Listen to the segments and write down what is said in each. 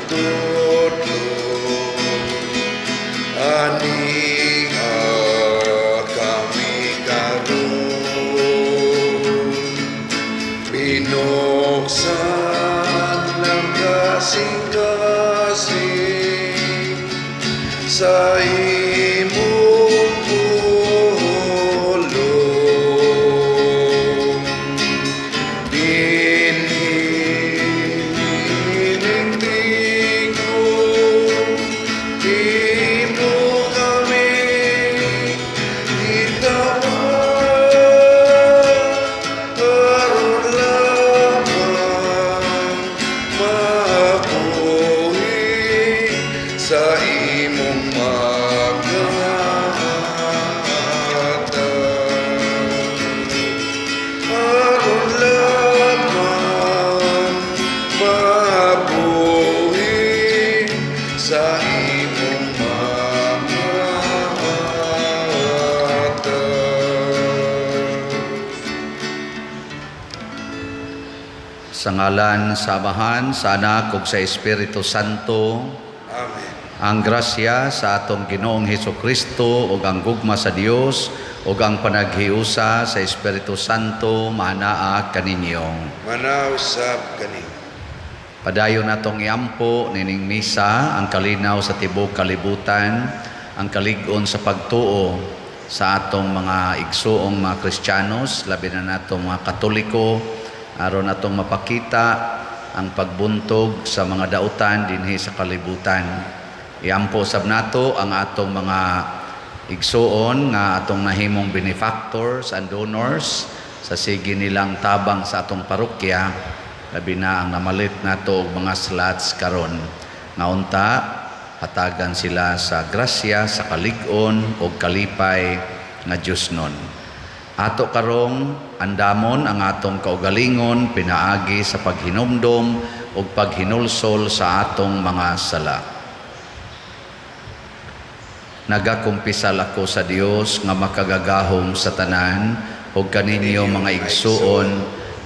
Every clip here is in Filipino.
tutlo aning kami karon binuksan ng kasing-kasing sa imong pulong dinhiling ko imo kami itawan aron lamang mabuhi sa imong magata aron lamang mabuhi sa imong magata. Sa ngalan sa Amahan, sa Anak ug sa Espiritu Santo, Amen. ang grasya sa atong Ginoong Hesukristo ug ang gugma sa Dios ug ang panaghiusa sa Espiritu Santo manaa kaninyong. Manausap kani. Padayon natong iampo nining misa ang kalinaw sa tibuok kalibutan, ang kalig-on sa pagtuo sa atong mga igsuong mga Kristiyanos, labi na natong mga Katoliko, aron natong mapakita ang pagbuntog sa mga dautan dinhi sa kalibutan. Iampo sab nato ang atong mga igsuon nga atong nahimong benefactors and donors sa sige nilang tabang sa atong parokya, labi na ang namalit nato og mga slots karon nga unta hatagan sila sa grasya sa kalig-on ug kalipay nga Diosnon. Ato karong andamon ang atong kaugalingon pinaagi sa paghinumdom ug paghinulsol sa atong mga sala. Nagakumpisal ako sa Dios nga makagagahom sa tanan ug kaninyo mga igsuon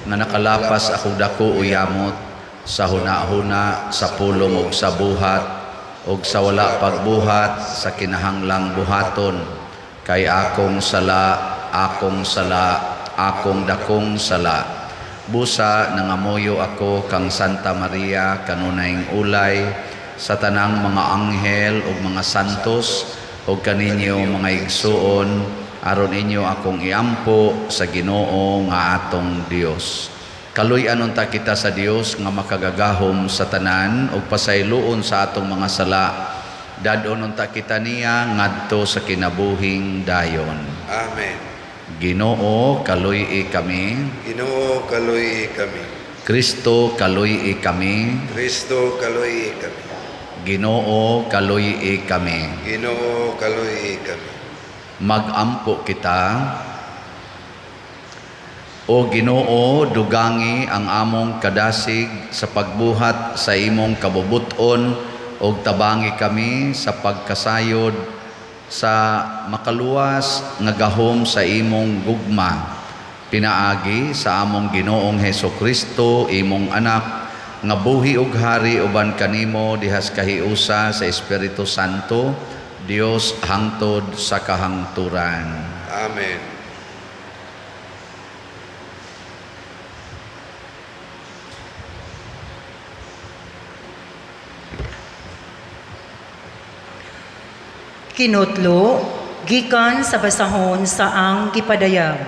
nga nakalapas ako dako uyamot sa huna-huna, sa pulong ug sa buhat ug sa wala pagbuhat sa kinahanglang buhaton kay akong sala, akong dakong sala. Busa nangamuyo ako kang Santa Maria kanunayng ulay sa tanang mga anghel ug mga santos ug kaninyo mga igsuon aron inyo akong iampo sa Ginoo nga atong Dios. Kaluy-an unta kita sa Dios nga makagagahom sa tanan ug pasayloon sa atong mga sala. Dadon unta kita niya ngadto sa kinabuhing dayon. Amen. Ginoo kaluy kami. Ginoo kaluy kami. Kristo kaluy kami. Kristo kaluy kami. Ginoo kaluy kami. Ginoo kaluy kami. Magampo kita. O Ginoo, dugangi ang among kadasig sa pagbuhat sa imong kabubuton ug tabangi kami sa pagkasayod sa makaluwas nga gahom sa imong gugma. Pinaagi sa among Ginoong Hesukristo, imong anak, nga buhi ug hari uban kanimo dihas kahiusa sa Espiritu Santo, Dios hangtod sa kahangturan. Amen. Kinutlo, gikan sa basahon sa ang gipadayag.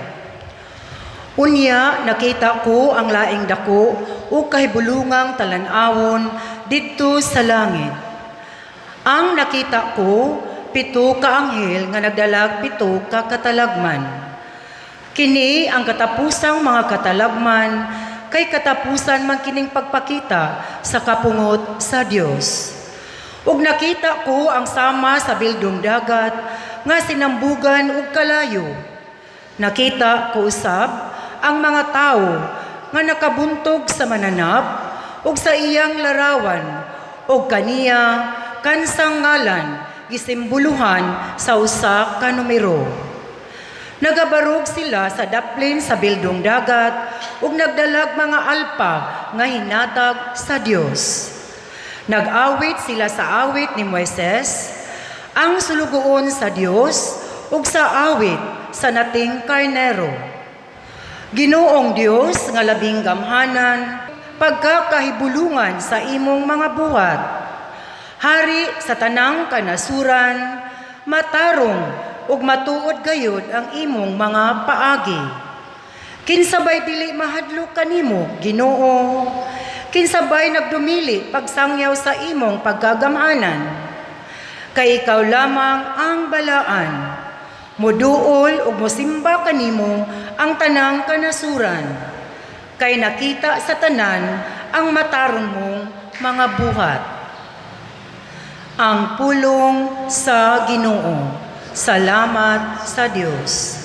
Unya, nakita ko ang laing dako o kahibulungang talanawon dito sa langit. Ang nakita ko, 7 ka anghel nga nagdalag 7 ka katalagman. Kini ang katapusang mga katalagman, kay katapusan man kining pagpakita sa kapungot sa Dios. Ug nakita ko ang sama sa bildong dagat nga sinambugan ug kalayo. Nakita ko usab ang mga tao nga nakabuntog sa mananap ug sa iyang larawan ug kaniya kansang ngalan gisimbuluhan sa usa ka numero. Nagabarog sila sa daplin sa bildong dagat ug nagdalag mga alpa nga hinatag sa Dios. Nag-awit sila sa awit ni Moises, ang sulugoon sa Dios ug sa awit sa nating karnero. Ginoong Dios nga labing gamhanan, pagkakahibulungan sa imong mga buhat. Hari sa tanang kanasuran, matarong ug matuod gayud ang imong mga paagi. Kinsabay dili mahadlok kanimo, Ginoo. Kinsabay nagdumili pagsangyaw sa imong pagkagamhanan. Kay ikaw lamang ang balaan. Muduol ug mosimba kanimo ang tanang kanasuran. Kay nakita sa tanan ang mataron mong mga buhat. Ang pulong sa Ginoo. Salamat sa Dios.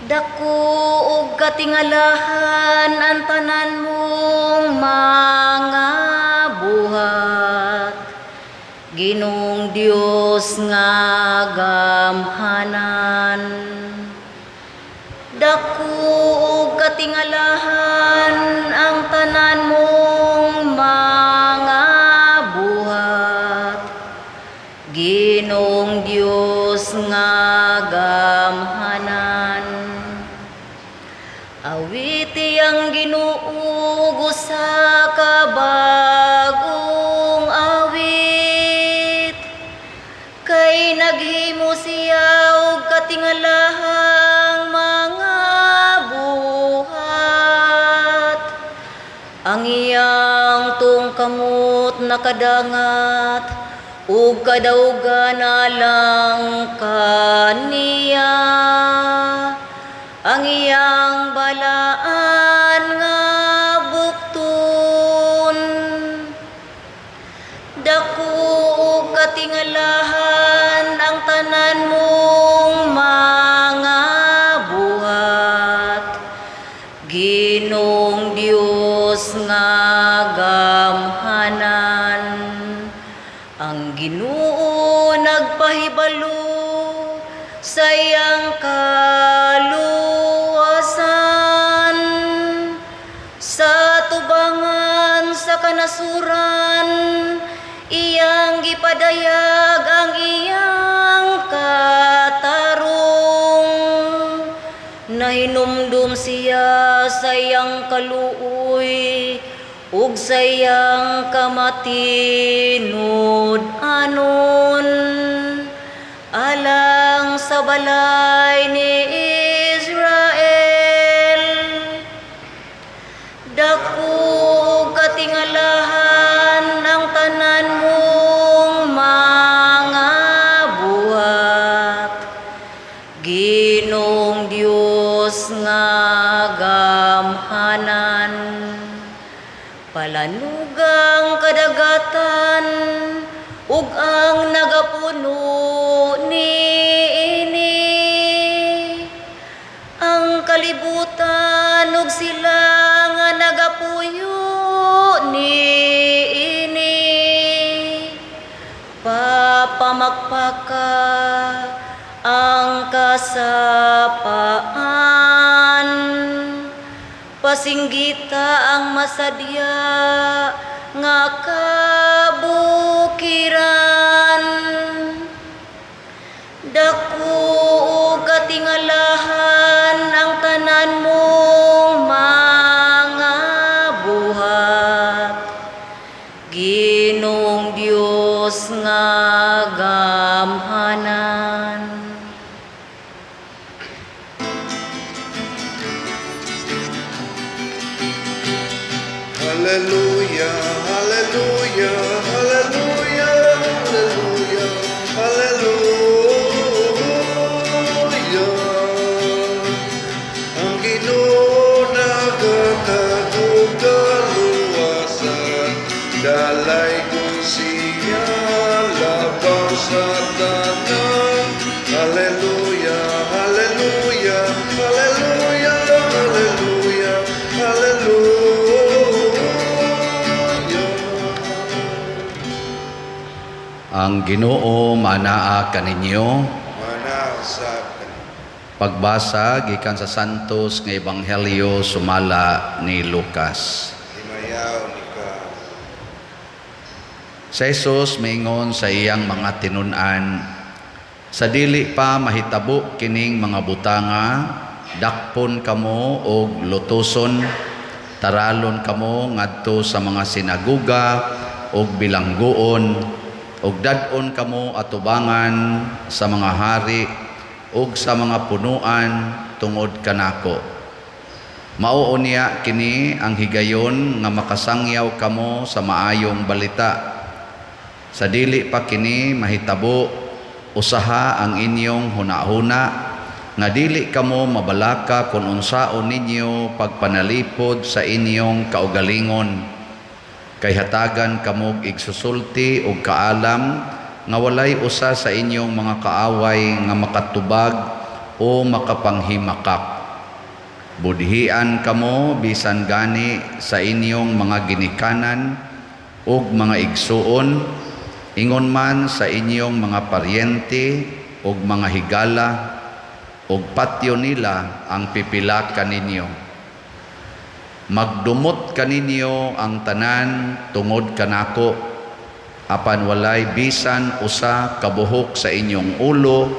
Dako ug katingalahan ang tanan mong mga buhat. Ginong Dios nga gamhanan. Dako ug katingalahan ang tanan mong mga buhat. Ginong Dios nga gamhanan. Awiti ang Ginoo sa kabagong awit, kay naghimo siya og katingalahang mga buhat. Ang iyang tungkamot nakadangat, ug kadaugan alang kaniya. Ang iyang balaan nga bukton, dako ug katingalahan ang tanan mong mga buhat. Ginong Dios nga gamhanan, ang Ginoo nagpahibalo sa iyang kaluwasan, sa tubangan sa kanasuran, iyang gipadayag ang iyang katarong. Nahinumdum siya sa iyang kaluoy, ug sa iyang kamatinud anon, alang sa balay ni Israel. Dako ug katingalahan ang tanan mong mga buhat. Ginong Dios nga gamhanan, palanugang kadagatan ug ang nagapuno niini, ang kalibutan ug sila nga nagapuyo niini. Papamakpaka ang kasapaan, pasinggita ang masadya nga kabukiran. Dako ug katingalahan ang tanan mong mga buhat. Ginong Dios nga gamhanan. Hallelujah, hallelujah, hallelujah, hallelujah, hallelujah. Ang Ginoo nagatagog kaluwasan, dalay ko siya labaw sa tanan. Hallelujah, hallelujah, hallelujah, hallelujah, hallelujah. Ang Ginoo manaa kaninyo. Mana sa kanin. Pagbasa gikan sa Santos nga Ebanghelyo sumala ni Lucas. Himayaw ni ka. Si Jesus maingon sa iyang mga tinun-an, sa dili pa mahitabo kining mga butanga, dakpon kamo og lutuson, taralon kamo ngadto sa mga sinaguga og bilangguon, og dad-on kamo atubangan sa mga hari ug sa mga punuan tungod kanako. Mao unya kini ang higayon nga makasangyaw kamo sa maayong balita. Sa dili pa kini mahitabo, usaha ang inyong hunahuna nga dili kamo mabalaka kung unsaon ninyo pagpanalipod sa inyong kaugalingon. Kay hatagan kamog igsusulti og kaalam nga walay usa sa inyong mga kaaway nga makatubag o makapanghimakak. Budhian kamo bisan gani sa inyong mga ginikanan ug mga igsuon, ingon man sa inyong mga paryente ug mga higala ug patyo nila ang pipila kaninyo. Magdumot kaninyo ang tanan tungod kanako, apan walay bisan usa kabuhok sa inyong ulo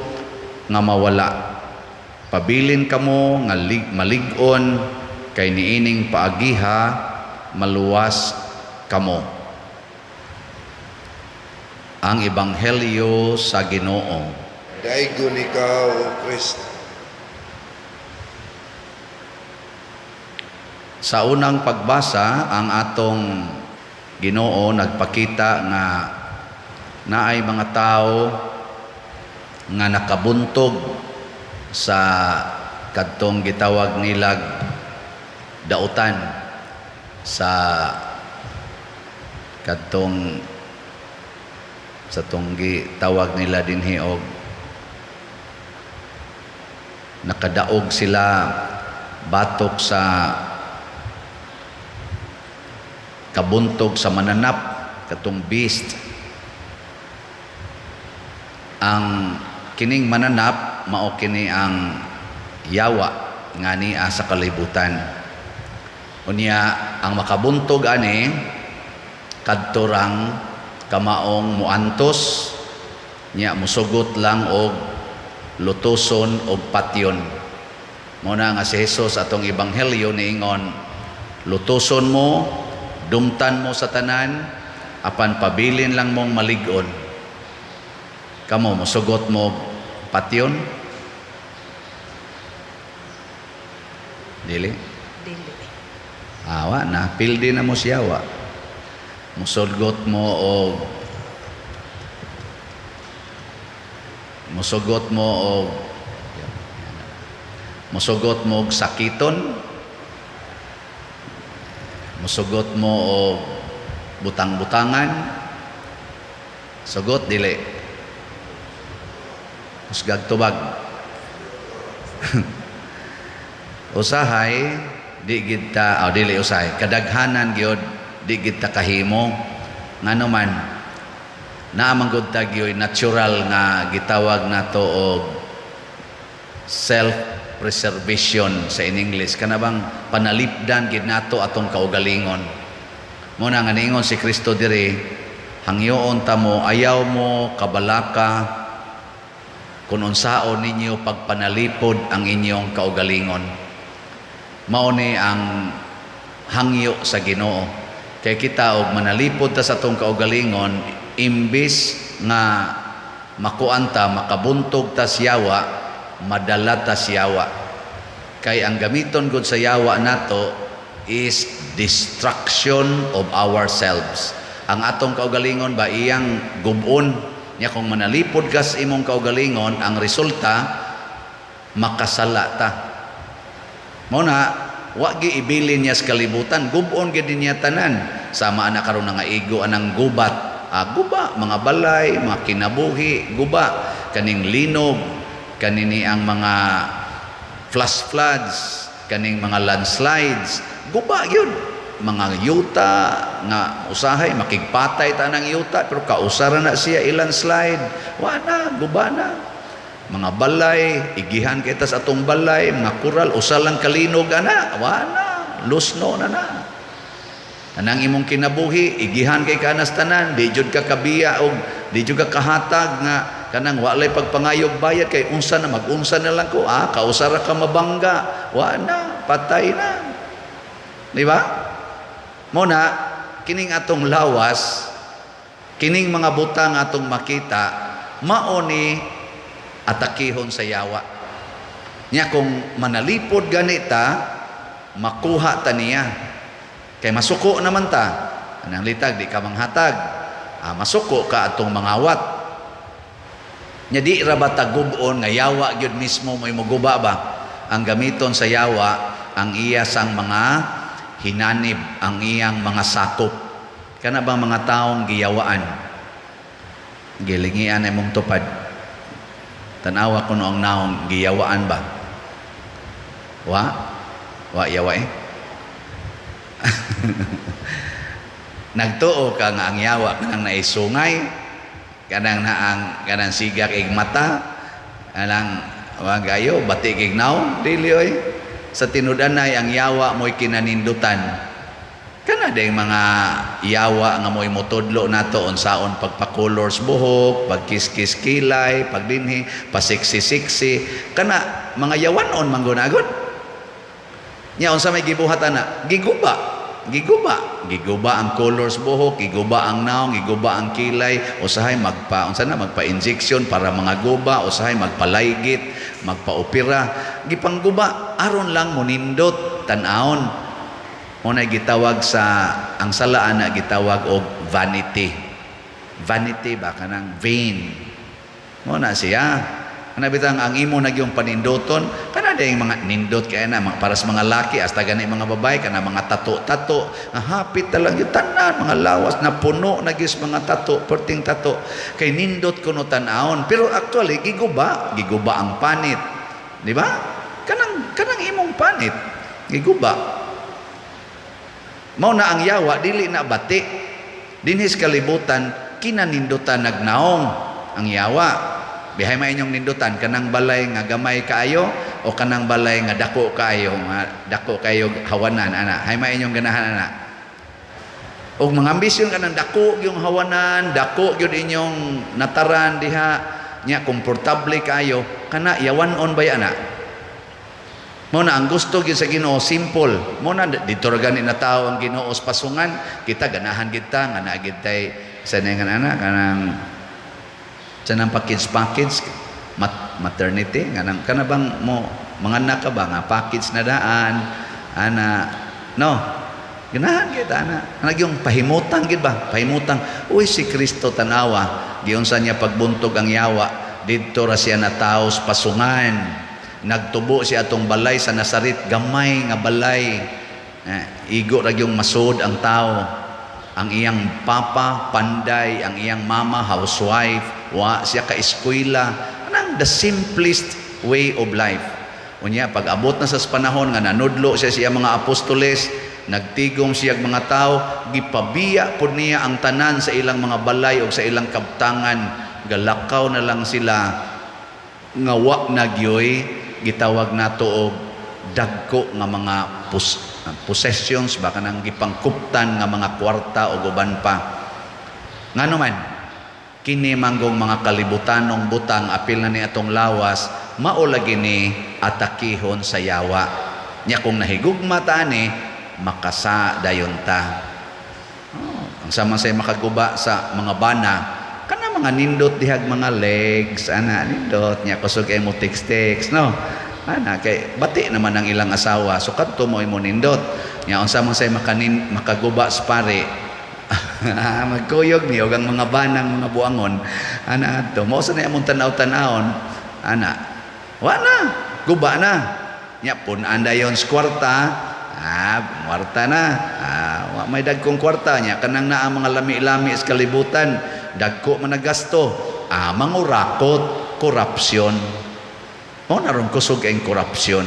nga mawala. Pabilin kamo nga malig-on, kay niining paagiha maluwas kamo. Ang Ebanghelyo sa Ginoo. Daigon ikaw, O Kristo. Sa unang pagbasa, ang atong Ginoo nagpakita nga naay mga tao nga nakabuntog sa kadtong gitawag nilag dautan, sa kadtong sa tunggi tawag nila dinhi og nakadaog sila batok sa kabuntog sa mananap, katong beast. Ang kining mananap mao kini ang yawa nga niya sa kalibutan. Unya ang makabuntog ani kadto rang kamaong muantos nya musugot lang og lutuson og patyon. Muna nga si Jesus atong Ebanghelyo niingon, lutuson mo, dumtan mo sa tanan, apan pabilin lang mong malig-on. Kamo musugot mo patyon? Dili? Dili. Awa na, pildi na mo siyawa. Musugot mo og sakiton, musugot mo og butang-butangan, sugot dili. Usgag tubag. Usahay di gid ta dili usahay, kadaghanan gyud di gid ta kahimo. Ngano man naamang gud ta gyud natural nga gitawag nato og self-preservation sa in English, kanabang panalipdan gid nato atong kaugalingon. Muna nga niingon si Kristo diri, hangyoon ta mo, ayaw mo kabalaka kung unsaon ninyo pagpanalipod ang inyong kaugalingon. Mao ni ang hangyo sa Ginoo. Kay kita og manalipod ta sa atong kaugalingon, imbis nga makuanta, makabuntog ta siyawa, madala ta siyawa. Kay ang gamiton gud sa yawa nato is destruction of ourselves. Ang atong kaugalingon ba iyang gubon nya, kung manalipod ka sa imong kaugalingon, ang resulta makasala ta. Mao na wa gi ibilin niya sa kalibutan, gubon gid niya tanan. Sama ana karon nga igo anang gubat, guba mga balay, mga kinabuhi, guba kaning linog, kanini ang mga flash floods, kaning mga landslides, guba yun. Mga yuta nga usahay makigpatay ta ng yuta, pero kausara na siya ilan slide, wa na, guba na. mga balay, igihan kita sa atong balay, mga kural, usalang kalinog ana, wala, lusno na na. Anang imong kinabuhi, igihan kay kanas tanan, di jud ka kabiya og di jud ka kahatag nga kanang walay pagpangayog bayad kay unsa na mag-unsa na lang ko, kausara ka mabangga, wala, patay na. Di ba? Muna, kining atong lawas, kining mga butang atong makita, maoni atakihon sa yawa. Nya kung manalipod ganita, makuha ta niya. Kay masuko naman ta. Anang litag, di ka manghatag. Masuko ka atong mangawat. Nya di ra ba tagubon nga yawa gyud mismo may muguba ba? Ang gamiton sa yawa, ang iya sang mga hinanib, ang iyang mga sakop. Kana bang mga taong giyawaan? Gilingian ay mong tupad. Tanawa ko noong naong giyawaan ba? Wa yawa eh. Nagtuo ka nga ang yawa kanang naisungay, kanang sigak ig mata, kanang wagayo batik ig naong dili oy. Sa tinud-anay ang yawa mo'y kinanindutan. Kana day mga yawa nga mo'y motudlo nato unsaon pagpa-colors buhok, pagkiskis kilay, pagdinhi, pasiksi-siksi, kana mga yawanon manggunagon. Nya unsa may gibuhat ana? Giguba ang colors buhok, giguba ang naong, giguba ang kilay, usahay magpa-injection para mga guba, usahay magpalaygit, magpa-opera, gipangguba aron lang monindot tan-aon. Muna gitawag ang salaan na gitawag og vanity. Vanity ba kanang vain. Muna siya. Kana bitang ang imo nagyong panindoton, kana day mga nindot kay na para sa mga laki hasta gani mga babae kana mga tato. Hapit talang yung tanan mga lawas na puno na gis mga tato, perting tato. Kay nindot kuno tan-aon. Pero actually giguba ang panit. Di ba? Kanang imong panit. Giguba. Mao na ang yawa dili na bati. Dinhis kalibutan kinanindutan nagnaong ang yawa. Bihay may inyong nindutan kanang balay nga gamay kaayo o kanang balay nga dako kaayo hawanan ana. Hay may inyong ganahan ana. Og mga ambisyon kanang dako yung hawanan, dako gyud inyong nataran diha nya komportable kaayo kana yawanon bay ana. Mo na ang gusto gyud sa Ginoo simple. Mo na dito ra gani na tawo ang Ginoo sa pasungan, kita ganahan kita nga naagid tay sa nga ana kanang sanang package maternity kana bang mo manganak ka ba nga package na daan ana no ganahan kita ana yung pahimutang gid ba pahimutang uy si Kristo tanawa giunsa niya pagbuntog ang yawa didto ra siya nataos pasungan nagtubo siya atong balay sa Nazaret gamay nga balay igo ra yung masud ang tao ang iyang papa panday ang iyang mama housewife wa siya ka eskwela anang the simplest way of life unya pag abot na sa panahon nga nanudlo siya mga apostoles nagtigom siya mga tao gipabiya pud niya ang tanan sa ilang mga balay o sa ilang kabtangan galakaw na lang sila nga wa nagyoy gitawag nato og dagko nga mga possessions baka nang gipangkuptan nga mga kwarta o uban pa ngano man kini manggong mga kalibutanong butang apil na ni atong lawas mao lagi ni atakihon sa yawa nya kung nahigugma ta ni makasa dayon ta ang sama say makaguba sa mga bana kana mga nindot dihag mga legs ana nindot nya kusog ay mo text no ana kay bati naman ang ilang asawa so kadto mo imo nindot nya unsa man say makaguba sa pare magkuyog ni og ang mga banang mga buangon ana adto mao sa among tanaw-tanawon ana wa na guba na nya pun andayon sa kwarta kwarta na wa may dagkong kwarta nya kanang naa mga lami-lami sa kalibutan dagko man nagasto mangurakot korupsyon o naron kusog ang korupsyon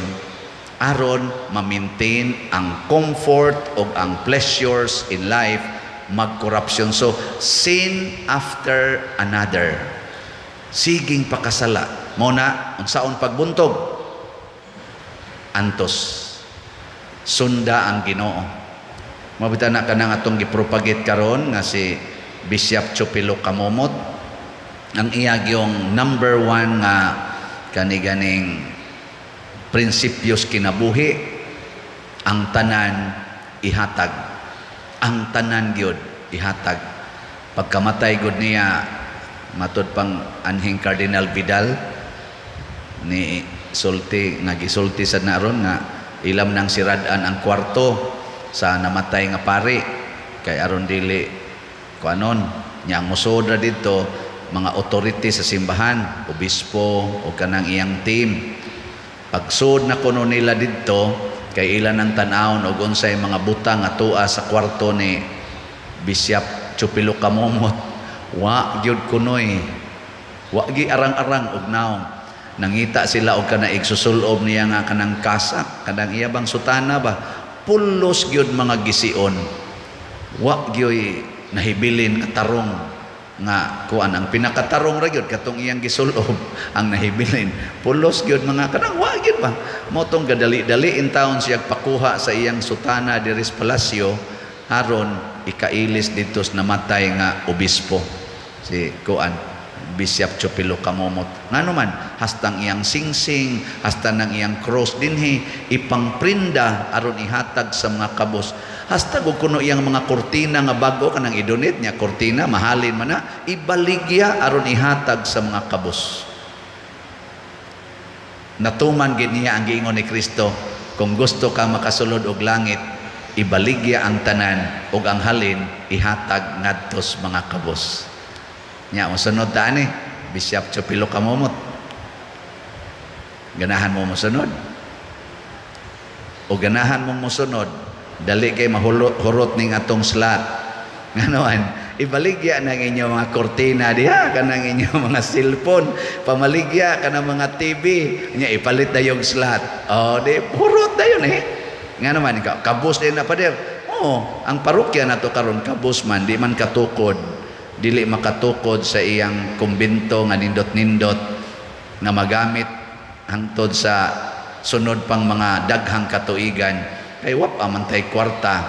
aron ma-maintain ang comfort o ang pleasures in life mag-corruption. So, sin after another. Siging pakasala. Muna, unsaon pagbuntog? Antos. Sunda ang Ginoo. Mabita na ka nang atong gipropagate karon nga si Bishop Chupilo Kamomot. Ang iyag yung number 1 nga kaniganing prinsipyos kinabuhi, ang tanan ihatag. Ang tanan gyud ihatag. Pagkamatay gud niya, matud pang anhing Cardinal Vidal ni sulti nga gisulti sad naron nga ilam nang siradan ang kwarto sa namatay nga pari kay aron dili kuanon nya musod ra didto mga authority sa simbahan, obispo o kanang iyang team. Pagsud na kuno nila didto kay ilan ang tan-awon og unsay mga butang nga tua sa kwarto ni Bishop Chupilo Kamomot. Wa gyud kunoy. Wa gi arang-arang og naong. Nangita sila og kana igsusulob niya nga kanang kasak, kanang iya bang sutana ba? Pulos gyud mga gision. Wa gyoy nahibilin nga tarong nga kuan ang pinakatarong ra gyud katong iyang gisulob ang nahibilin. Pulos gyud mga kanang wa gyud ba? Motong gadali-dali in taon siya pakuha sa iyang sutana diri sa palasyo aron ikailis dito sa namatay nga obispo si kuan Bishop Chupilo Kamomot. Ngano man hastang iyang singsing, hasta nang iyang cross dinhi ipangprinda aron ihatag sa mga kabos. Hasta gud kuno iyang mga kurtina nga bago kanang idonate niya kurtina mahalin man na ibaligya aron ihatag sa mga kabos. Natuman gid niya ang giingon ni Kristo, kung gusto ka makasulod og langit, ibaligya ang tanan ug ang halin ihatag ngadto sa mga kabos. Nya mosunod ta ani Bishop Chupilo Kamomot. Ganahan mo mosunod. O ganahan mo mosunod, dali kay mahurot ning atong slot. Nganoan, ibaligya nang inyong mga kortina diha kanang inyong mga cellphone, pamaligya kanang mga TV, nya ipalit dayong slot. Oh, di hurot dayon Nga naman ikaw, kabus din na pader. Oh, ang parokya nato karon kabus man di man katukod. Dili makatukod sa iyang kumbento nga nindot-nindot nga magamit hangtod sa sunod pang mga daghang katuigan kay wa pa man tay kwarta.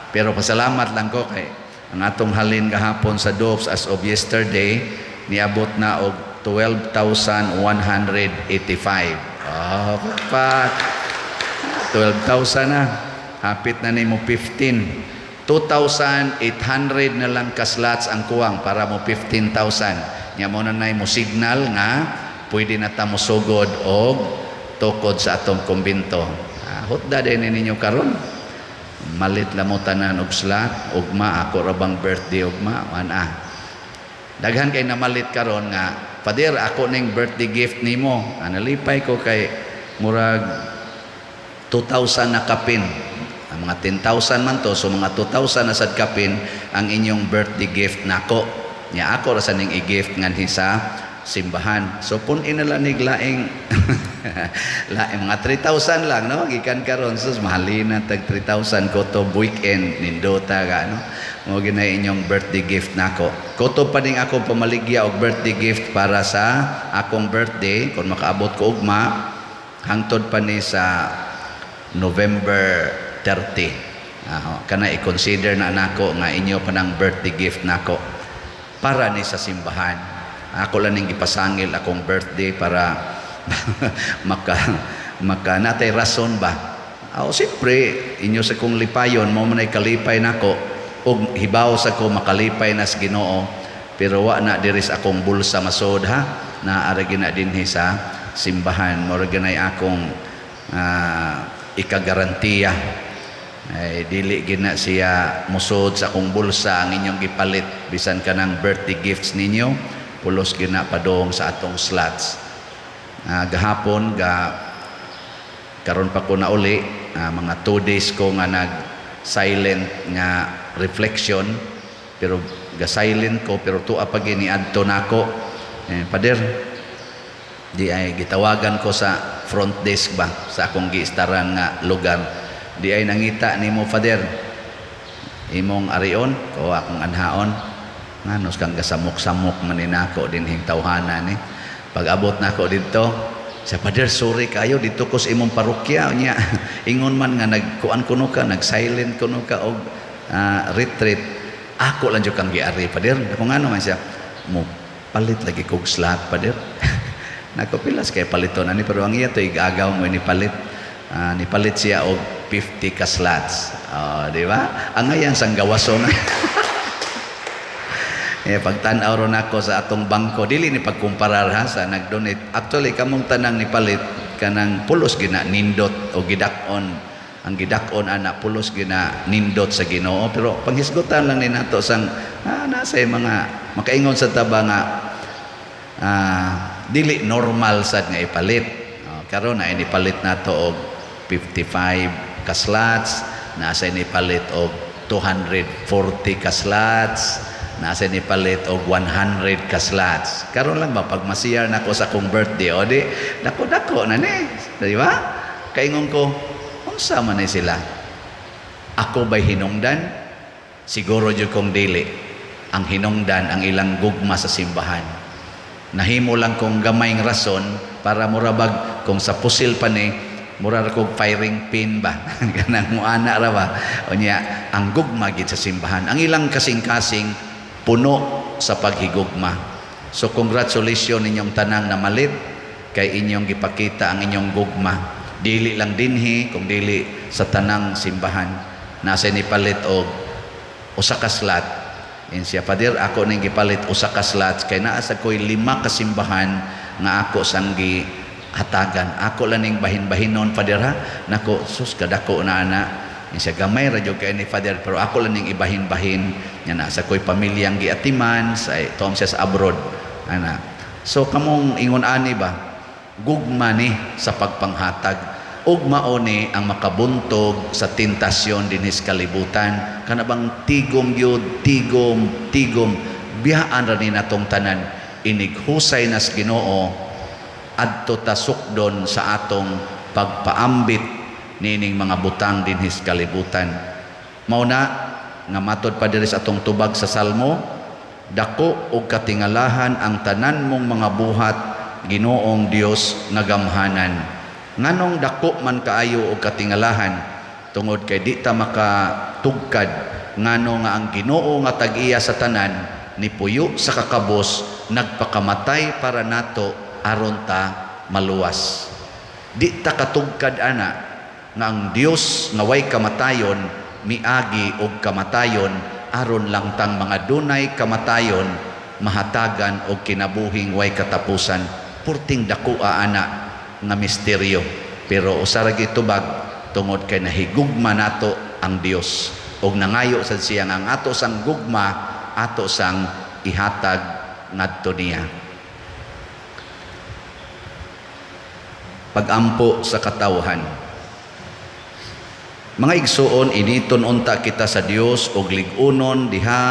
Pero pasalamat lang ko kay ang atong halin gahapon sa DOPS as of yesterday niabot na og 12,185. Oh, pa 12,000 na. Hapit na nimo 15. 2,800 na lang ka-slots ang kuwang para mo 15,000. Nya mo na mo signal nga pwede na ta mo sugod og tukod sa atong kumbento. Hotda din ninyo karon. Malit la mo tanan og slot, ugma ako ra bang birthday ugma ana. Daghan kay namalit karon nga, Pader ako ning birthday gift nimo. Analipay ko kay murag 2,000 na kapin. Ang mga 10,000 man to, so mga 2,000 na sad kapin ang inyong birthday gift nako. Nya ako ra sa ning i-gift nganhi sa simbahan. So punin na lang laing laing mga 3,000 lang no gikan karon sus mahalin na tag 3,000 ko to weekend nindota ka no. Mo ginay inyong birthday gift nako. Kutob pa ning ako pamaligya og birthday gift para sa akong birthday kung makaabot ko ugma hangtod pa ni sa November 30. Kana i-consider na nako nga inyo pa ng birthday gift nako para ni sa simbahan. Ako lang ning gipasangil akong birthday para maka natay rason ba. Siyempre inyo sa kong lipayon mo manay kalipay nako ug hibaw sa ko makalipay na sa Ginoo pero wa na diri sa akong bulsa masod ha na ara gina dinhi sa simbahan mo ra ganay akong ikagarantiya. Ay dili gina siya musod sa akong bulsa ang inyong gipalit bisan kanang birthday gifts ninyo pulos gina padong sa atong slots. Gahapon karon pa ko na uli mga 2 days ko nga nag silent nga reflection pero ga silent ko pero tuwa pa gini adto nako Pader di ay gitawagan ko sa front desk ba sa akong giistaran nga lugar. Di ay nangita nimo Father imong arion ko akong anhaon nganos kang gasamok-samok maninako dinhing tawhana ni Pag-abot na ako dito, sa Pader, sorry kayo dito ko sa imong parokya niya. Ingon man nga nagkuan kuno ka, nag-silent kuno ka og retreat. Ako lang jud kang giari, Pader. Kung ano man siya, mo palit lagi kog slot, Pader. Nako pilas kay paliton ani pero ang iya to igagaw mo ni palit. Ni palit siya og 50 ka slots. Di ba? Ang ayan sang gawason. Pagtan-aw ron ako sa atong bangko, dili ni pagkumparar ha sa nag-donate. Actually, kamong tanang ni palit kanang pulos gina nindot o gidakon. Ang gidakon ana pulos gina nindot sa Ginoo, pero panghisgutan lang ni nato sang nasa mga makaingon sa taba nga dili normal sad nga ipalit. Karon na inipalit nato og 55 ka slots, nasa inipalit og 240 ka slots, nasa ni palit og 100 ka slots. Karon lang ba pag masiyar nako sa akong birthday o di dako na ni, di ba? Kaingon ko, unsa man ni sila? Ako ba'y hinungdan? Siguro jud kong dili. Ang hinungdan ang ilang gugma sa simbahan. Nahimo lang kong gamayng rason para murabag kung sa pusil pa ni mura kog firing pin ba kanang muana ra ba unya ang gugma gid sa simbahan. Ang ilang kasing-kasing puno sa paghigugma. So congratulations ninyong tanang na malit kay inyong gipakita ang inyong gugma. Dili lang dinhi kung dili sa tanang simbahan. Nasa ni palit og usa ka slot. Siya, Pader, ako ning gipalit usa ka slots kay naa sa koy 5 ka simbahan nga ako sang gihatagan. Ako lang ning bahin-bahinon, Pader, ha. Nako sus kadako na ana. Siya gamay ra jud kay ni Father pero ako lang ning ibahin-bahin nya na sa koy pamilyang giatiman sa tom siya sa abroad ana. So kamong ingon ani ba gugma ni sa pagpanghatag ug mao ni ang makabuntog sa tentasyon dinhi sa kalibutan kana bang tigom gyud tigom biyaan ra ni natong tanan inig husay nas Ginoo adto ta sukdon sa atong pagpaambit nining mga butang dinhi sa kalibutan. Mao na nga matod pa diri sa atong tubag sa Salmo, dako og katingalahan ang tanan mong mga buhat Ginoong Dios nagamhanan. Nganong dako man kaayo og katingalahan tungod kay di ta makatugkad ngano nga ang Ginoo nga tag-iya sa tanan ni puyo sa kakabos nagpakamatay para nato aron ta maluwas. Di ta katugkad ana nga ang Dios nga way kamatayon miagi og kamatayon aron lang tang mga dunay kamatayon mahatagan og kinabuhing way katapusan. Purting dakoa ana nga misteryo pero usara gitubag tungod kay nahigugma nato ang Dios og nangayo sad siya nga ang ato sang gugma ato sang ihatag ngadto niya. Pagampo sa katawhan. Mga igsuon, initon unta kita sa Dios og lig-unon diha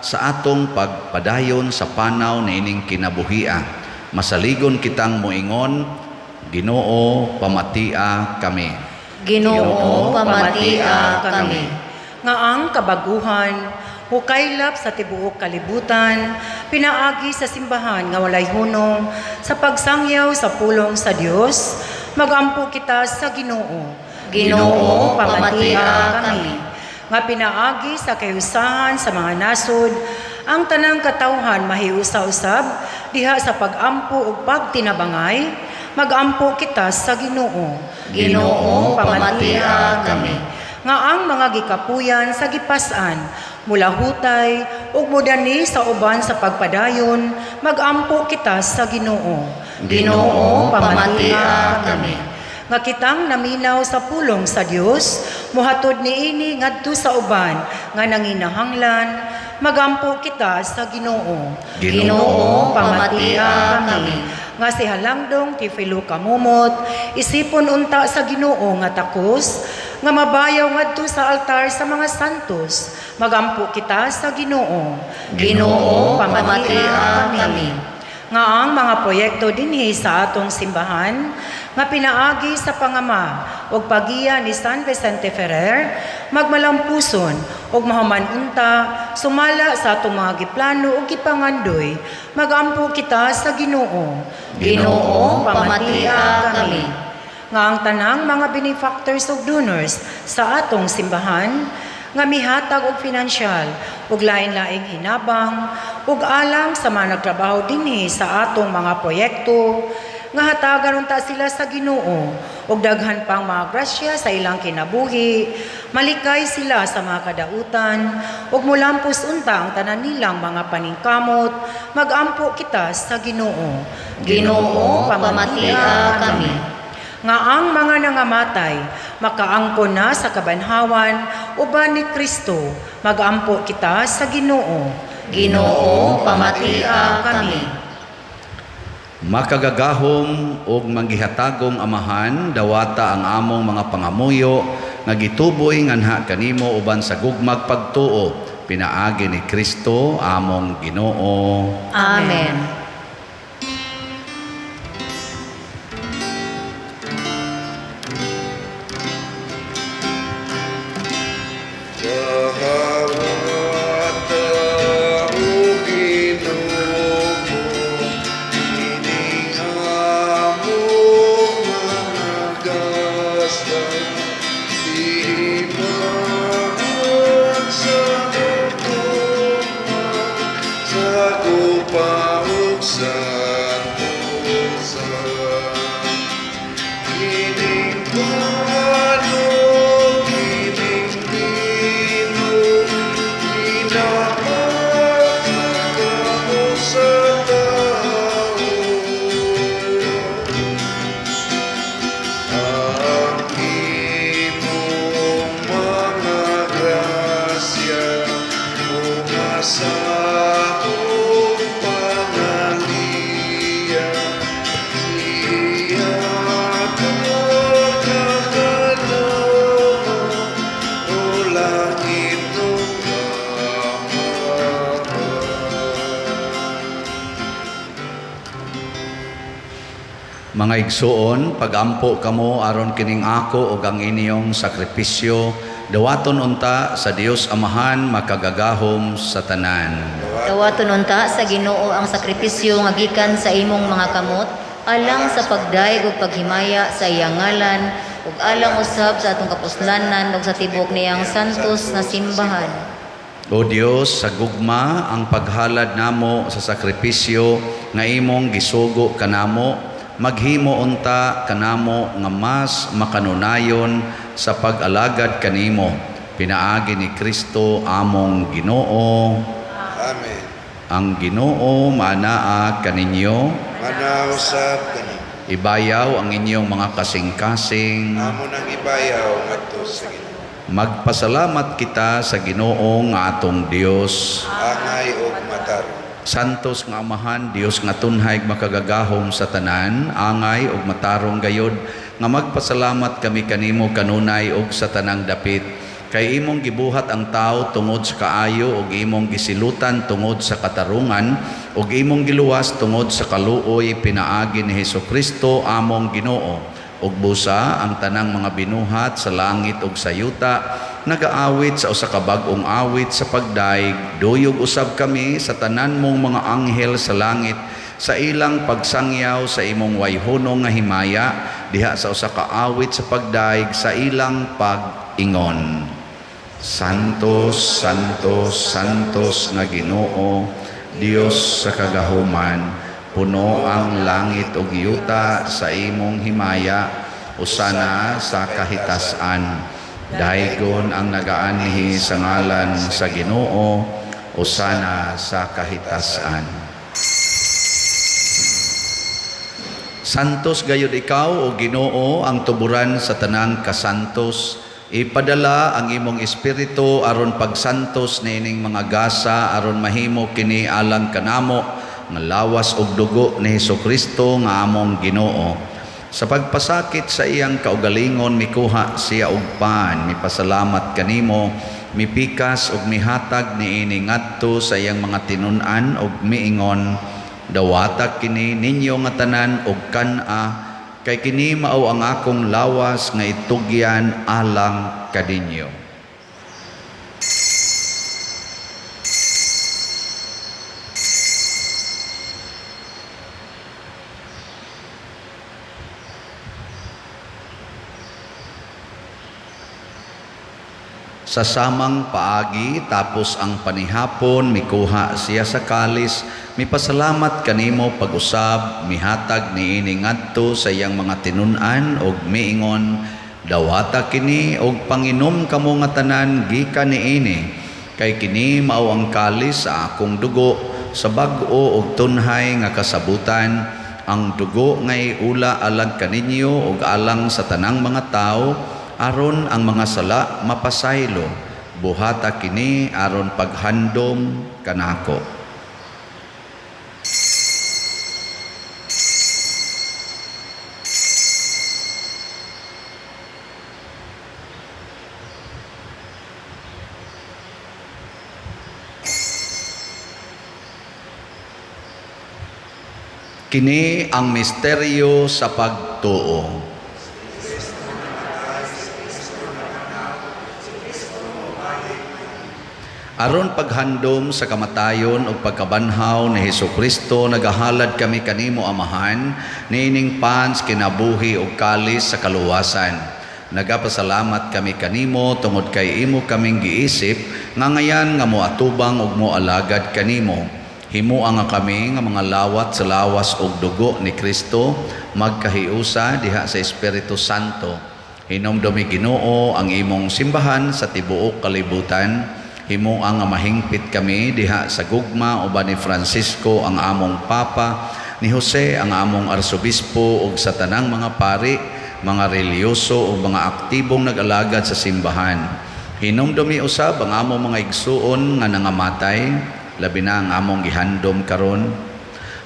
sa atong pagpadayon sa panaw na ining kinabuhia. Masaligon kitang moingon, Ginoo pamatia kami. Ginoo pamatia kami. Nga ang kabaguhan, hukaylap sa tibuok kalibutan, pinaagi sa simbahan nga walay hunong, sa pagsangyaw sa pulong sa Dios, magampo kita sa Ginoo. Ginoo pamatia kami. Nga pinaagi sa kayusahan sa mga nasod, ang tanang katawhan mahiusa-usab diha sa pagampo ug pagtinabangay, magampo kita sa Ginoo. Ginoo pamatia kami. Nga ang mga gikapuyan sa gipas-an, mula hutay ug mudani sa uban sa pagpadayon, magampo kita sa Ginoo. Ginoo pamatia kami. Nga kitang naminaw sa pulong sa Dios, muhatod niini ngadto sa uban nga nanginahanglan, magampo kita sa Ginoo. Ginoo pamatia kami. Nga si Halangdong ti Filo Kamumot, isipon unta sa Ginoo nga takos, nga mabayaw ngadto sa altar sa mga santos, magampo kita sa Ginoo. Ginoo pamatia kami. nga ang mga proyekto dinhi sa atong simbahan nga pinaagi sa pangama ug pagiya ni San Vicente Ferrer magmalampuson ug mahumanunta sumala sa atong mga giplano ug gipangandoy magampo kita sa Ginoo. Ginoo, pamatia kami. Nga ang tanang mga benefactors ug donors sa atong simbahan nga mihatag og pinansyal ug lain-laing hinabang ug alang sa mga nagtrabaho dinhi sa atong mga proyekto nga hatagan unta sila sa Ginoo ug daghan pang mga grasya sa ilang kinabuhi, malikay sila sa mga kadautan ug mulampos unta ang tanan nilang mga paningkamot, magampo kita sa Ginoo. Ginoo, pamatia kami. Nga ang mga nangamatay makaangkon na sa kabanhawan uban ni Kristo, magampo kita sa Ginoo. Ginoo, pamatia kami. Makagagahom ug manggihatagong amahan dawata ang among mga pangamuyo nga gituboy nganha kanimo uban sa gugmag pagtuo pinaagi ni Kristo among Ginoo. Amen. Mga igsuon, pagampo kamo aron kining ako ug ang inyong sakripisyo, dawaton unta sa Dios Amahan makagagahom sa tanan. Dawaton unta sa Ginoo ang sakripisyo nga gikan sa imong mga kamot, alang sa pagdaig ug paghimaya sa iyang ngalan, ug alang usab sa atong kapuslanan ug sa tibok niyang santos na simbahan. O Dios, sa gugma ang paghalad namo sa sakripisyo nga imong gisugo kanamo, maghimo unta kanamo nga mas makanunayon sa pag-alagad kanimo pinaagi ni Kristo among Ginoo. Amen. Ang Ginoo maanaa kaninyo, Manaw sa kanin. ibayaw ang inyong mga kasing-kasing. Amo nang ibayaw ngadto sa Ginoo. Magpasalamat kita sa Ginoo nga atong Dios. Angay og mataro. Santos nga Amahan, Dios nga tunhay makagagahom sa tanan, angay ug matarong gayod, nga magpasalamat kami kanimo kanunay ug sa tanang dapit. Kay imong gibuhat ang tao tungod sa kaayo ug imong gisilutan tungod sa katarungan ug imong giluwas tungod sa kaluoy pinaagi ni Hesukristo among Ginoo. Ug busa ang tanang mga binuhat sa langit ug sa yuta nagaawit sa usa ka bag-ong awit sa pagdaig, duyog usab kami sa tanan mong mga anghel sa langit sa ilang pagsangyaw sa imong wayhunong nga himaya diha sa usa ka awit sa pagdaig sa ilang pag-ingon. Santos, Santos, Santos nga Ginoo, Dios sa kagahuman, puno ang langit ug yuta sa imong himaya, usana sa kahitasan. Daigon ang nagaanhi sa ngalan sa Ginoo, usana sa kahitasan. Santos gayud ikaw o Ginoo ang tuburan sa tanang kasantos. Ipadala ang imong espiritu aron pagsantos niining mga gasa aron mahimo kini alang kanamo nga lawas ug dugo ni Hesukristo nga among Ginoo. Sa pagpasakit sa iyang kaugalingon mikuha siya og pan, mipasalamat kanimo, mipikas ug mihatag niini ngadto sa iyang mga tinun-an ug miingon, Dawata kini ninyo nga tanan og kan-a, kay kini mao ang akong lawas nga itugyan alang kadinyo. Sa samang paagi tapos ang panihapon mikuha siya sa kalis, mipasalamat kanimo pag-usab, mihatag niini ngadto sa iyang mga tinun-an og miingon, dawata kini og panginom kamo nga tanan gikan niini, kay kini mao ang kalis sa akong dugo sa bag-o og tunhay nga kasabutan, ang dugo ngay ula alang kaninyo og alang sa tanang mga tao, aron ang mga sala mapasaylo, buhata kini aron paghandom kanako. Kini ang misteryo sa pagtuo. Aron paghandom sa kamatayon o pagkabanhaw ni Hesukristo, nagahalad kami kanimo Amahan, niining pans kinabuhi o kalis sa kaluwasan. Nagapasalamat kami kanimo tungod kay imo kaming giisip, nga ngayan nga moatubang og moalagad kanimo. Himuang nga kami nga mga lawat sa lawas og dugo ni Kristo, magkahiusa diha sa Espiritu Santo. Hinomdomi Ginoo ang imong simbahan sa tibuok kalibutan. Himo ang mahingpit kami diha sa gugma uban ni Francisco ang among Papa, ni Jose ang among Arsobispo ug sa tanang mga pari, mga reliyoso ug mga aktibong nag-alagad sa simbahan. Hinumdumi usab ang among mga igsuon nga nangamatay, labi na ang among gihandom karon.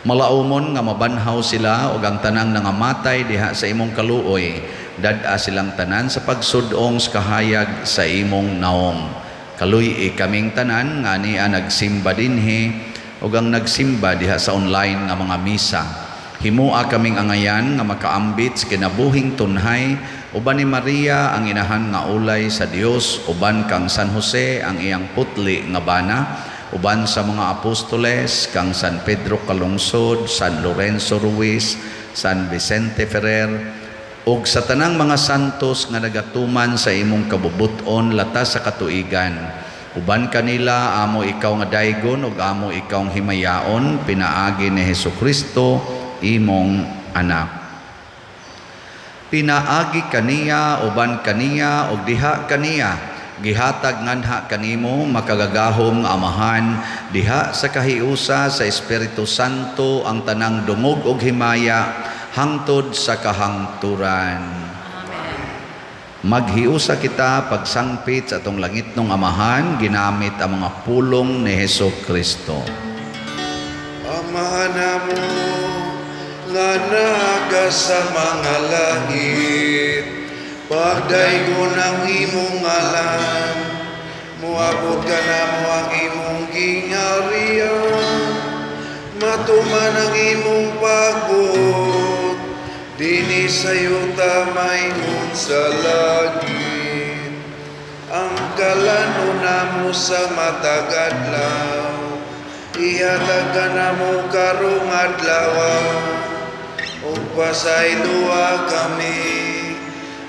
Malaumon nga mabanhaw sila ug ang tanang nangamatay diha sa imong kaluoy, dad-a silang tanan sa pagsud-ong sa kahayag sa imong naong. Kaluy kaming tanan nga niya nagsimba dinhi ug ang nagsimba diha sa online nga mga misa. Himua kaming angayan nga makaambit sa kinabuhing tunhay, uban ni Maria ang inahan nga ulay sa Dios, uban kang San Jose ang iyang putli nga bana, uban sa mga apostoles kang San Pedro Calungsod, San Lorenzo Ruiz, San Vicente Ferrer, ug sa tanang mga santos nga nagatuman sa imong kabubuton latas sa katuigan. Uban kanila amo ikaw nga daygon ug amo ikaw nga himayaon, pinaagi ni Hesukristo imong anak. Pinaagi kaniya uban kaniya ug diha kaniya, gihatag nganha kanimo makagagahom nga Amahan, diha sa kahiusa sa Espiritu Santo ang tanang dungog ug himaya hangtod sa kahangturan. Amen. Maghiusa kita pagsangpit sa atong langit ng Amahan, ginamit ang mga pulong ni Hesukristo. Ama namo nga naga sa mga langit, pagdaygon ang imong ngalan, muabot ka na mo ang imong gingharian, matuman ang imong pagbuot, dini sa'yo tamaynon sa langit. Ang kalano namo sa matagadlaw, ihatag ka namo karong adlaw, o pasayloa kami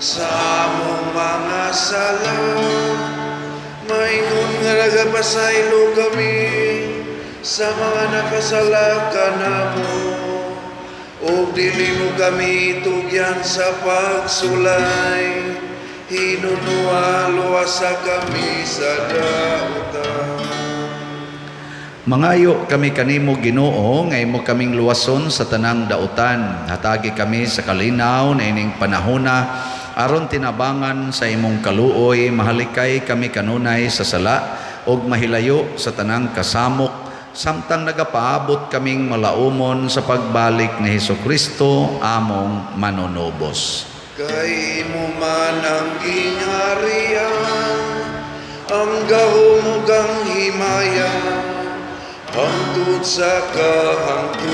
sa among mga sala. Maingon nga nagapasaylo kami sa mga nakasala ka namo, o dili mo kami tugyan sa pagsulay, hinunua luwasa kami sa dautan. Mangayo kami kanimo Ginoo, nga imo kaming luwason sa tanang dautan. Hatagi kami sa kalinaw na ining panahona, aron tinabangan sa imong kaluoy, mahalikay kami kanunay sa sala, og mahilayo sa tanang kasamok, samtang nagapaabot kaming malaumon sa pagbalik ni Hesukristo among manonobos. Kay mo man ang gingharian, ang gahumugang himaya, ang hangtod sa kahangturan.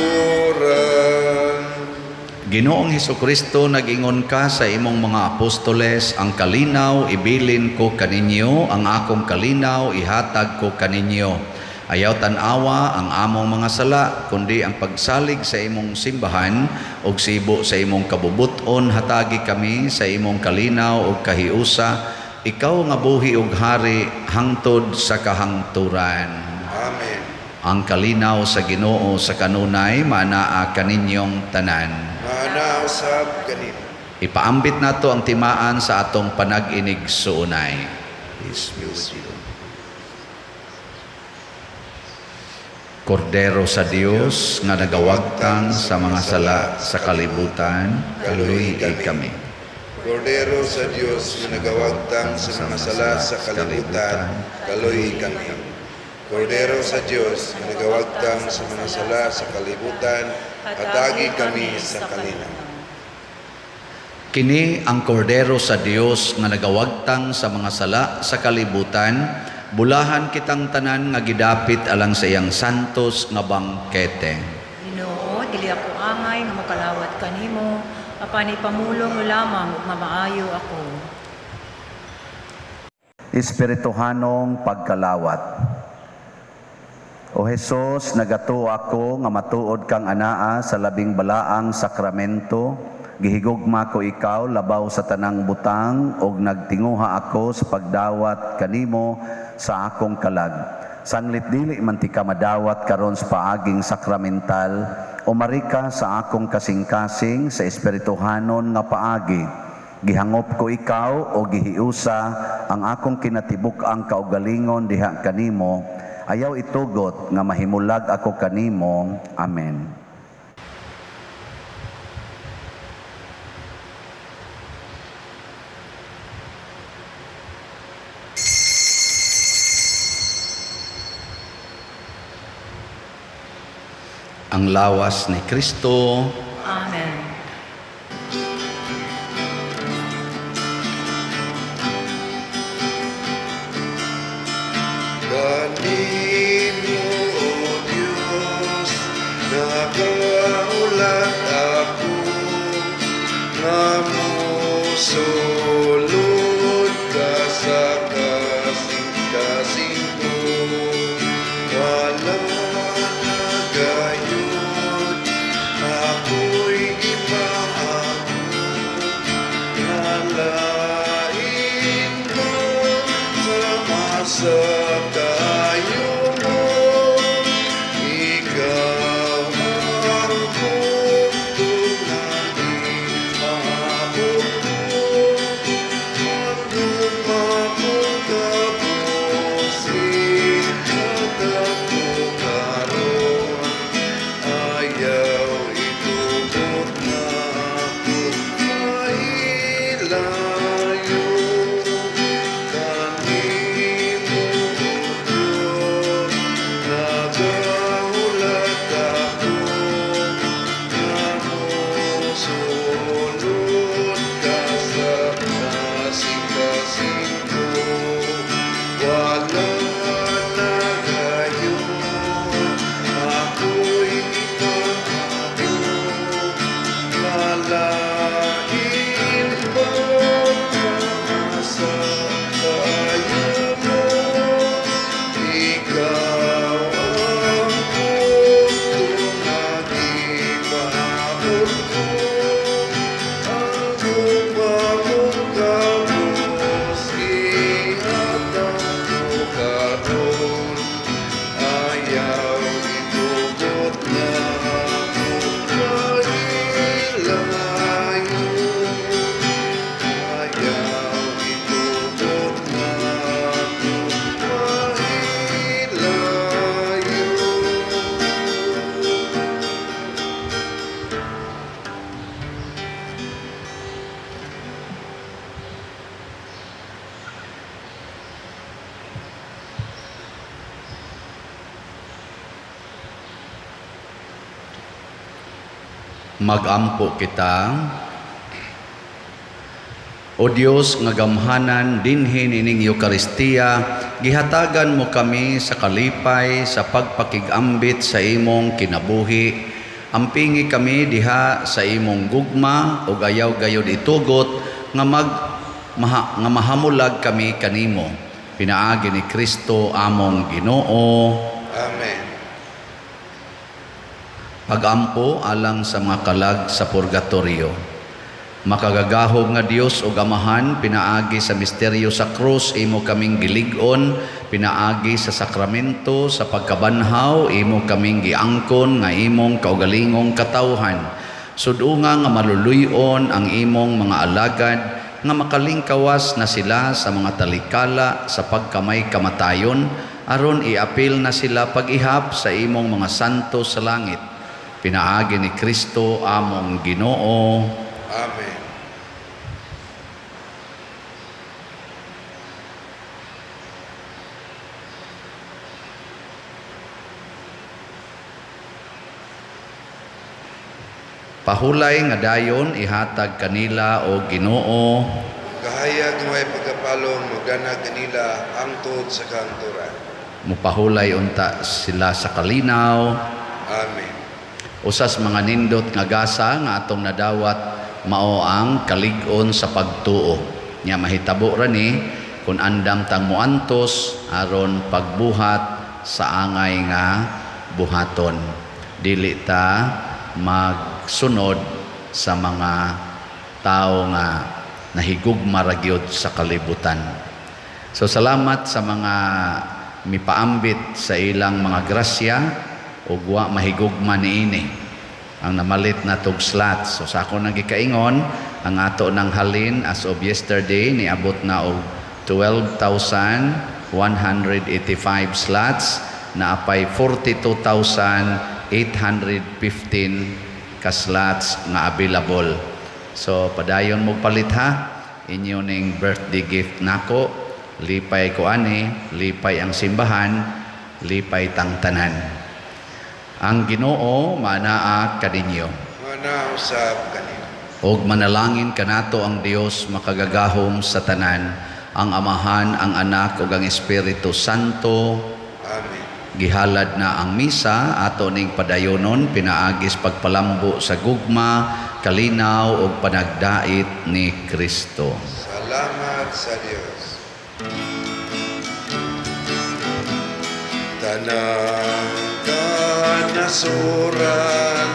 Ginoong Hesukristo, nag-ingon ka sa imong mga apostoles, ang kalinaw ibilin ko kaninyo, ang akong kalinaw ihatag ko kaninyo. Ayaw tanawa ang among mga sala, kundi ang pagsalig sa imong simbahan o sibo sa imong kabubuton, hatagi kami sa imong kalinaw o kahiusa, ikaw nga buhi ug hari hangtod sa kahangturan. Amen. Ang kalinaw sa Ginoo sa kanunay manaa kaninyong tanan. Mana usab kanina. Ipaambit nato ang timaan sa atong panag-inig suunay. Peace be with you. Kordero sa Dios nga nagawagtang sa mga sala sa kalibutan, kaluhi kami. Kordero sa Diyos na nagawagtang sa mga sala sa kalibutan, kaloy kami. Kordero sa Diyos na nagawagtang sa mga sala sa kalibutan, hatagi kami sa kalinaw. Kini ang kordero sa Dios nga nagawagtang sa mga sala sa kalibutan, bulahan kitang tanan nga gidapit alang sa iyang santos nga bangkete. Ginoo, dili ako angay nga makalawat kanimo, apan ipamulong mo lamang ug mamaayo ako. Espirituhanong pagkalawat. O Jesus, nagatuo ako nga matuod kang anaa sa labing balaang sakramento, gihigugma ko ikaw labaw sa tanang butang ug nagtinguha ako sa pagdawat kanimo sa akong kalag. Sanglit dili man ti ka madawat karon sa paaging sakramental, umarika sa akong kasing-kasing sa espirituhanon nga paagi. Gihangop ko ikaw o gihiusa ang akong kinatibuk-ang kaugalingon diha kanimo. Ayaw itugot nga mahimulag ako kanimo. Amen. Ang lawas ni Kristo. Amen. Kanimo, O Diyos, nakaulat ako, nga mosulod ka sa kasing-kasing ko. Wala na gayon, ako'y ipaako, nalain mo sa masa kayo mo. Ikaw ang mundo na ipaako ko, ang lumapong kapusin at ako karoon. Ayaw itugot na ako mailayo. Kanimo, O Diyos, nagaulat ako, nga mosulod ka sa kasing-kasing ko. Wala na gayon, ako'y ipaako, nalain mo sa kayo mo. Ikaw ang mundo na ipaakot ko, ang lumamong kapos ihatag ko karon. Ayaw itugot na ako mailayo. Ayaw itugot na ako mailayo. Magampo kita. O Dios nga gamhanan dinhin ining Eukaristiya, gihatagan mo kami sa kalipay sa pagpakigambit sa imong kinabuhi. Ampingi kami diha sa imong gugma ug ayaw gayud itugot nga mahamulag kami kanimo. Pinaagi ni Kristo among Ginoo. Amen. Pagampo alang sa mga kalag sa purgatorio. Makagagahom nga Dios o Amahan, pinaagi sa misteryo sa krus, imo kaming gilig-on, pinaagi sa sakramento, sa pagkabanhaw, imo kaming giangkon nga imong kaugalingong katawhan. Sudunga nga maluluyon ang imong mga alagad, nga makalingkawas na sila sa mga talikala sa pagkamay kamatayon, aron iapil na sila pag-ihap sa imong mga santo sa langit. Pinaagi ni Kristo among Ginoo. Amen. Pahulay nga dayon ihatag kanila o Ginoo. Kahayag may pagkapalong magdanag kanila hangtod sa kanturan. Mupahulay unta sila sa kalinaw. Amen. Usas mga nindot nga gasa nga atong nadawat mao ang kalig-on sa pagtuo. Nya mahitabo ra ni kun andam tang muantos aron pagbuhat sa angay nga buhaton. Dili ta magsunod sa mga tao nga nahigugma ra gyud sa kalibutan. So salamat sa mga mipaambit sa ilang mga grasya ug wa mahigugma niini ang namalit na tog slots. So sa ako nang gikaingon, ang ato ng halin as of yesterday niabot na og 12,185 slots na apay 42,815 ka slots nga available. So padayon mo palit ha inyo ning birthday gift nako. Lipay ko ani, lipay ang simbahan, lipay tang tanan. Ang Ginoo manaa kaninyo. Mana usab kanila. Og manalangin kanato ang Dios makagagahom sa tanan, ang Amahan, ang Anak ug ang Espiritu Santo. Amen. Gihalad na ang misa ato ning padayonon pinaagis pagpalambo sa gugma, kalinaw ug panagdait ni Kristo. Salamat sa Dios. Tanang kanasuran,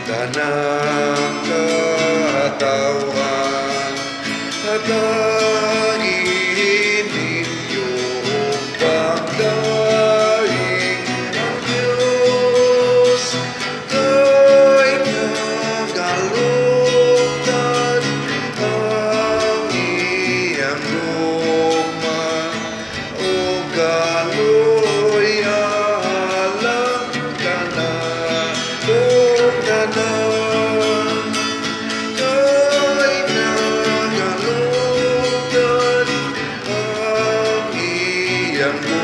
tanang katawan, at angin ninyong pagdaing ang Diyos kay nagalugtan ang iyang gugma o galoy alam ka na o tanan kay nagalugtan ang iyang gugma